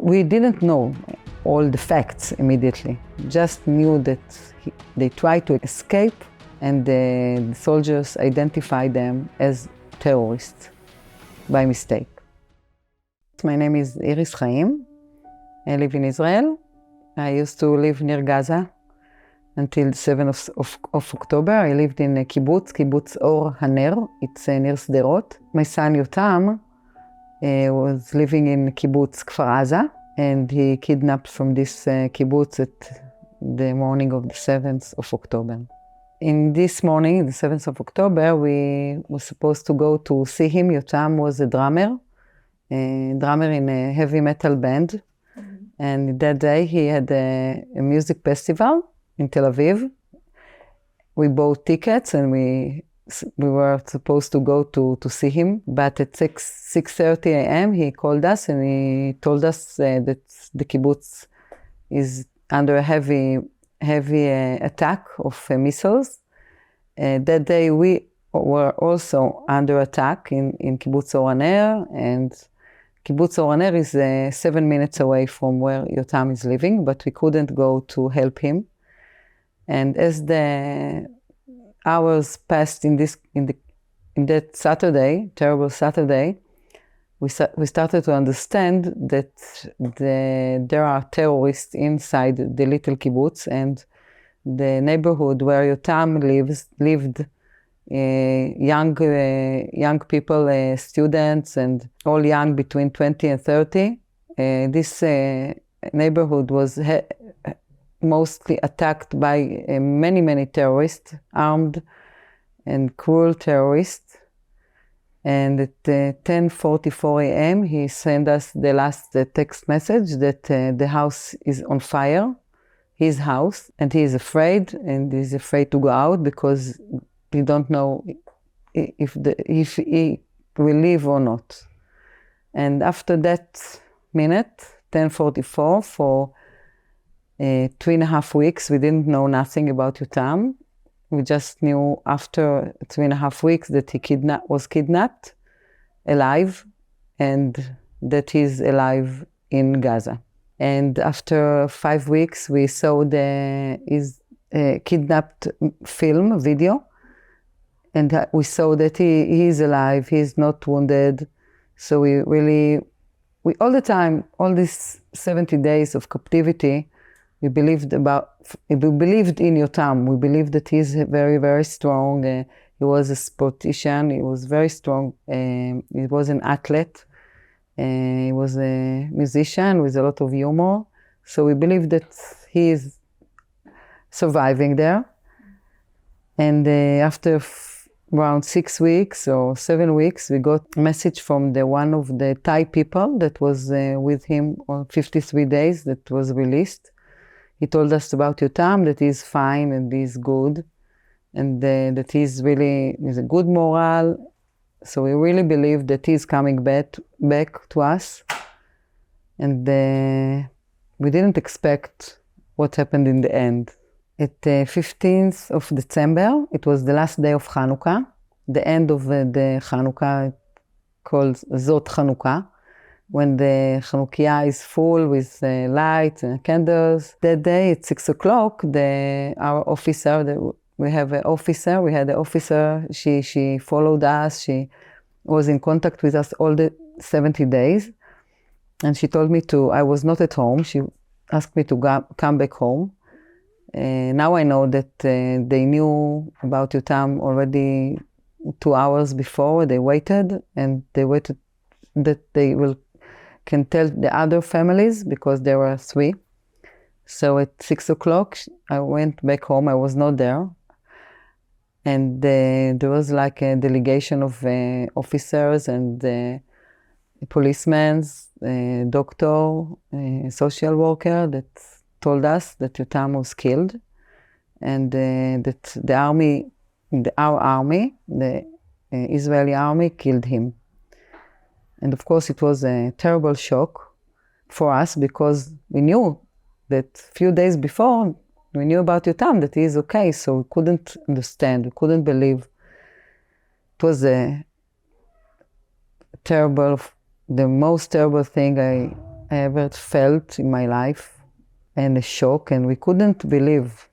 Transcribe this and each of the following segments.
We didn't know all the facts immediately, just knew that they tried to escape and the soldiers identified them as terrorists by mistake. My name is Haim. I live in Israel. I used to live near Gaza until the 7th of October. I lived in a kibbutz Rohr It's near Sderot. My son Yotam was living in kibbutz Kfar Aza, and he kidnapped from this kibbutz at the morning of the 7th of October. In this morning, the 7th of October, we were supposed to go to see him. Yotam was a drummer in a heavy metal band. And that day he had a music festival in Tel Aviv. We bought tickets and we were supposed to go to see him. But at 6:30 a.m. he called us and he told us that the kibbutz is under a heavy attack of missiles. That day we were also under attack in kibbutz Rohr, and kibbutz Rohr is 7 minutes away from where Yotam is living, but we couldn't go to help him. And as the hours passed in that Saturday, terrible Saturday, we started to understand that there are terrorists inside the little kibbutz, and the neighborhood where Yotam lived. Young people, students, and all young between 20 and 30. This neighborhood was mostly attacked by many terrorists, armed and cruel terrorists. And at 10:44 a.m. he sent us the last text message that the house is on fire, his house, and he is afraid, and he's afraid to go out because we don't know if he will live or not. And after that minute, 10:44, for 3.5 weeks, we didn't know nothing about Yotam. We just knew after 3.5 weeks that he was kidnapped, alive, and that he's alive in Gaza. And after 5 weeks, we saw his kidnapped video. And we saw that he is alive, he's not wounded. So we all the time, all these 70 days of captivity, we believed in Yotam. We believed that he's very strong. He was a sportician, he was very strong. He was an athlete. He was a musician with a lot of humor. So we believed that he is surviving there. And after around 6 weeks or 7 weeks, we got a message from one of the Thai people that was with him on 53 days that was released. He told us about Yotam, that he's fine and he's good, and that he's a good morale. So we really believe that he's coming back to us. And we didn't expect what happened in the end. At 15th of December, it was the last day of Hanukkah, the end of the Hanukkah, called Zot Hanukkah, when the Chanukiah is full with lights and candles. That day at 6 o'clock, our officer, we had an officer, she followed us, she was in contact with us all the 70 days, and she told me I was not at home, she asked me to come back home. Now I know that they knew about Yotam already 2 hours before. They waited that they can tell the other families, because there were 3. So at 6 o'clock, I went back home. I was not there. And there was like a delegation of officers and policemen, doctor, social worker that told us that Yotam was killed, and that our army, the Israeli army, killed him. And of course, it was a terrible shock for us, because we knew that a few days before, we knew about Yotam, that he is okay, so we couldn't understand, we couldn't believe. It was the most terrible thing I I ever felt in my life, and a shock, and we couldn't believe.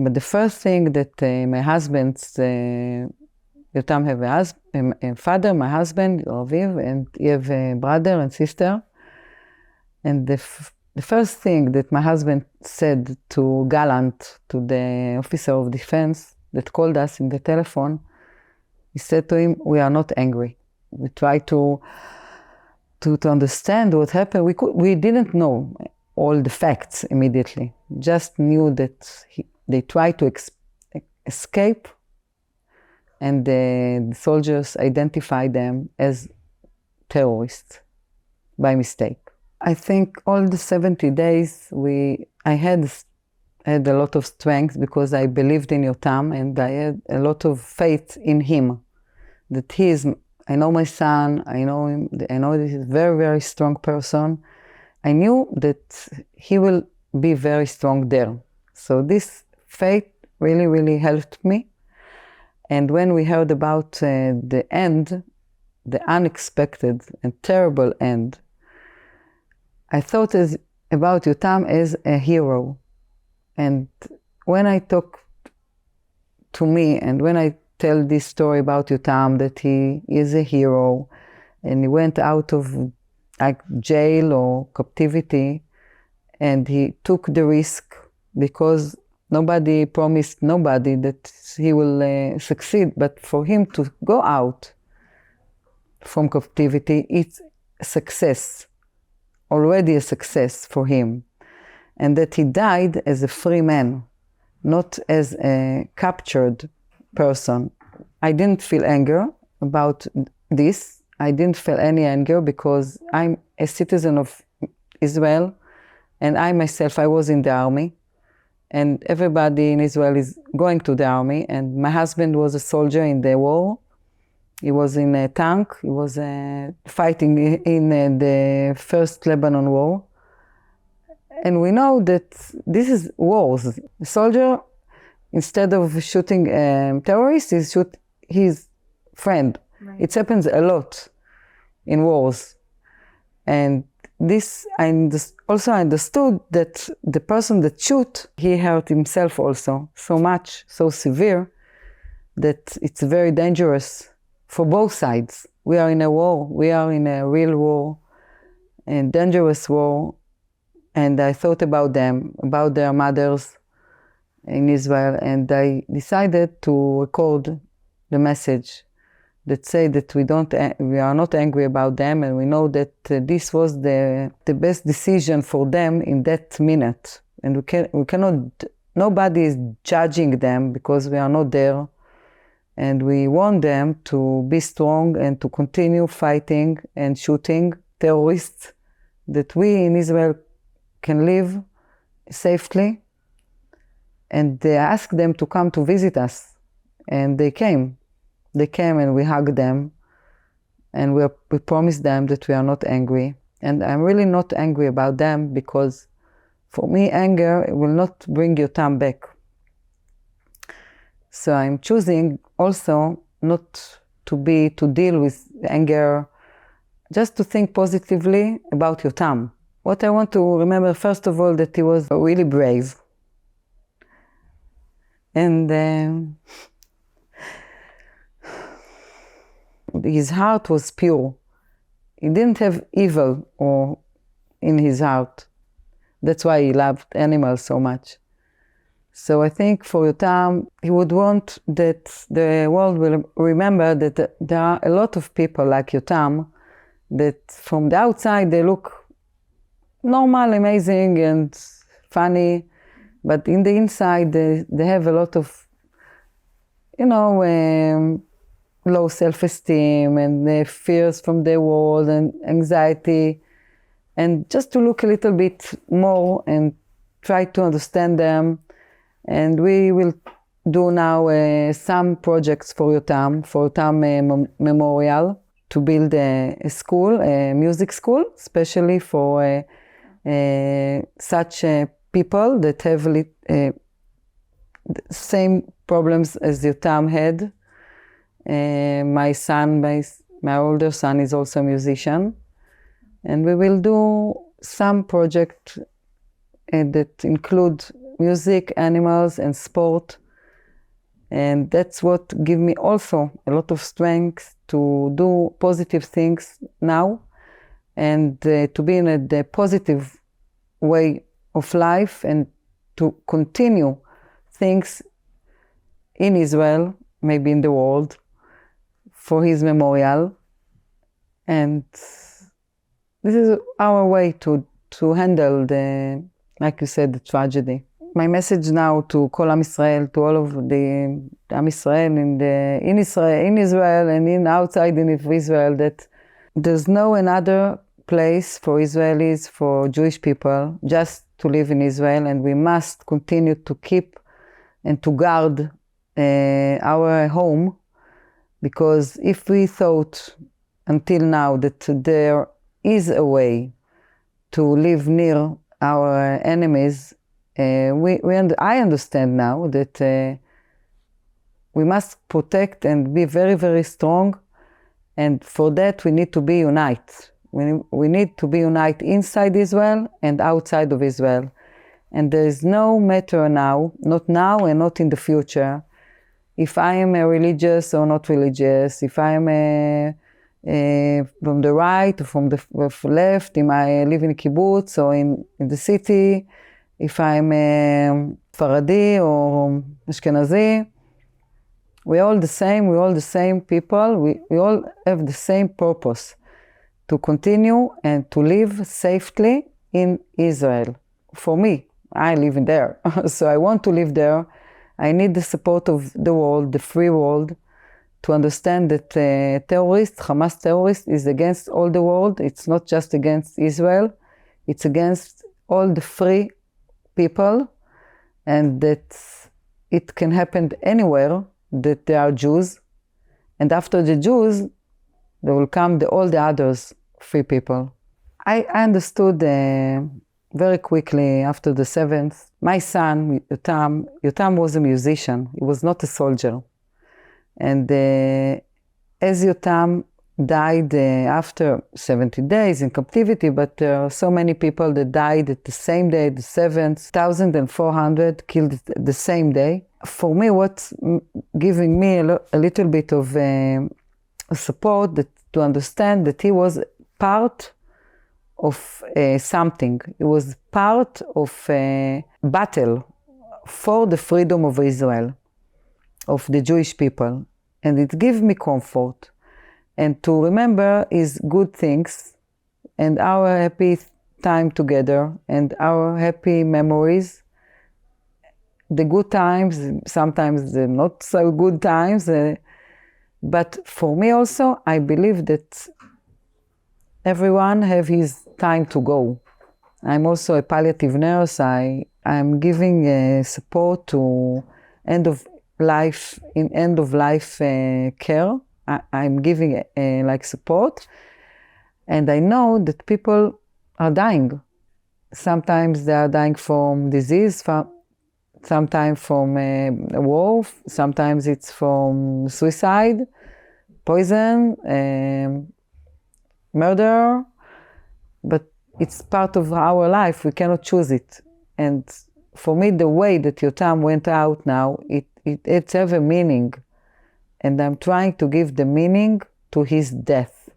But the first thing that my husband's, Yotam have a father, my husband, Aviv, and he have a brother and sister. And the first thing that my husband said to Gallant, to the officer of defense that called us in the telephone, he said to him, "We are not angry. We try to understand what happened. We didn't know all the facts immediately. Just knew that they tried to escape, and the soldiers identified them as terrorists by mistake." I think all the 70 days I had a lot of strength because I believed in Yotam, and I had a lot of faith in him. That I know my son, I know him, I know that he's a very, very strong person. I knew that he will be very strong there. So this faith really, really helped me. And when we heard about the end, the unexpected and terrible end, I thought about Yotam as a hero. And when I talk to me, and when I tell this story about Yotam, that he is a hero, and he went out of jail or captivity, and he took the risk because nobody promised nobody that he will succeed. But for him to go out from captivity, it's a success. Already a success for him, and that he died as a free man, not as a captured person. I didn't feel anger about this. I didn't feel any anger because I'm a citizen of Israel, and I myself, I was in the army, and everybody in Israel is going to the army, and my husband was a soldier in the war. He was in a tank. He was fighting in the first Lebanon war. And we know that this is wars. The soldier, instead of shooting terrorists, he shoots his friend. Right. It happens a lot in wars. And this, I also understood that the person that shot, he hurt himself also so much, so severe, that it's very dangerous for both sides. We are in a war. We are in a real war, a dangerous war. And I thought about them, about their mothers in Israel, and I decided to record the message that say that we are not angry about them, and we know that this was the best decision for them in that minute. And we cannot, nobody is judging them because we are not there. And we want them to be strong and to continue fighting and shooting terrorists, that we in Israel can live safely. And they asked them to come to visit us. And they came. They came and we hugged them. And we promised them that we are not angry. And I'm really not angry about them because for me, anger will not bring Yotam back. So I'm choosing also not to deal with anger, just to think positively about Yotam. What I want to remember, first of all, that he was really brave. And his heart was pure. He didn't have evil in his heart. That's why he loved animals so much. So I think for Yotam, he would want that the world will remember that there are a lot of people like Yotam that from the outside they look normal, amazing and funny, but in the inside they have a lot of, low self-esteem and fears from the world and anxiety. And just to look a little bit more and try to understand them. And we will do now some projects for Yotam Memorial, to build a school, a music school, especially for such people that have the same problems as Yotam had. My older son is also a musician. And we will do some project that include music, animals, and sport. And that's what gives me also a lot of strength to do positive things now and to be in the positive way of life and to continue things in Israel, maybe in the world, for his memorial. And this is our way to handle the, like you said, the tragedy. My message now to Kol Am Yisrael, to all of the Am Yisrael in Israel and in outside in Israel, that there's no another place for Israelis, for Jewish people, just to live in Israel, and we must continue to keep and to guard our home, because if we thought until now that there is a way to live near our enemies, I understand now that we must protect and be very, very strong, and for that we need to be united. We need to be united inside Israel and outside of Israel. And there is no matter now, not now and not in the future, if I am religious or not religious, if I am from the right or from the left, if I live in a kibbutz or in the city, if I'm Faradi or Ashkenazi, we're all the same, we're all the same people, we all have the same purpose, to continue and to live safely in Israel. For me, I live in there, so I want to live there. I need the support of the world, the free world, to understand that Hamas terrorist is against all the world. It's not just against Israel, it's against all the free people, and that it can happen anywhere that there are Jews, and after the Jews there will come all the others free people. I understood very quickly after the 7th. My son Yotam was a musician, he was not a soldier, and as Yotam died after 70 days in captivity, but there are so many people that died at the same day, the 7th, 1,400 killed the same day. For me, what's giving me a little bit of support, to understand that he was part of something. He was part of a battle for the freedom of Israel, of the Jewish people. And it gives me comfort. And to remember his good things and our happy time together and our happy memories, the good times, sometimes the not so good times. But for me also, I believe that everyone have his time to go. I'm also a palliative nurse. I'm giving support to end of life care. I'm giving like support, and I know that people are dying. Sometimes they are dying from disease, sometimes from a war, sometimes it's from suicide, poison, murder, but it's part of our life. We cannot choose it. And for me, the way that Yotam went out now, it has a meaning. And I'm trying to give the meaning to his death.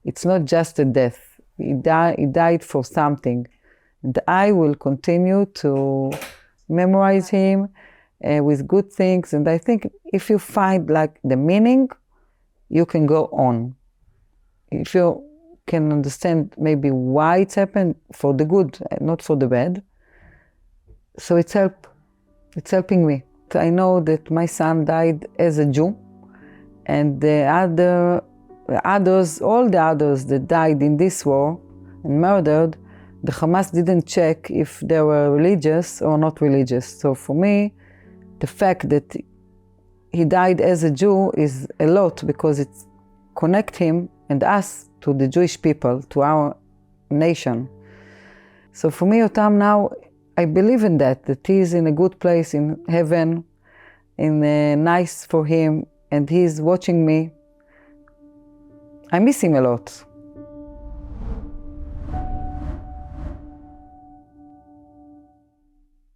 It's not just a death. He died for something. And I will continue to memorize him with good things. And I think if you find like the meaning, you can go on. If you can understand maybe why it's happened, for the good, not for the bad. So it's helping me. I know that my son died as a Jew, and all the others that died in this war and murdered, the Hamas didn't check if they were religious or not religious. So for me, the fact that he died as a Jew is a lot, because it connects him and us to the Jewish people, to our nation. So for me, Yotam now, I believe in that he is in a good place in heaven, nice for him, and he's watching me. I miss him a lot.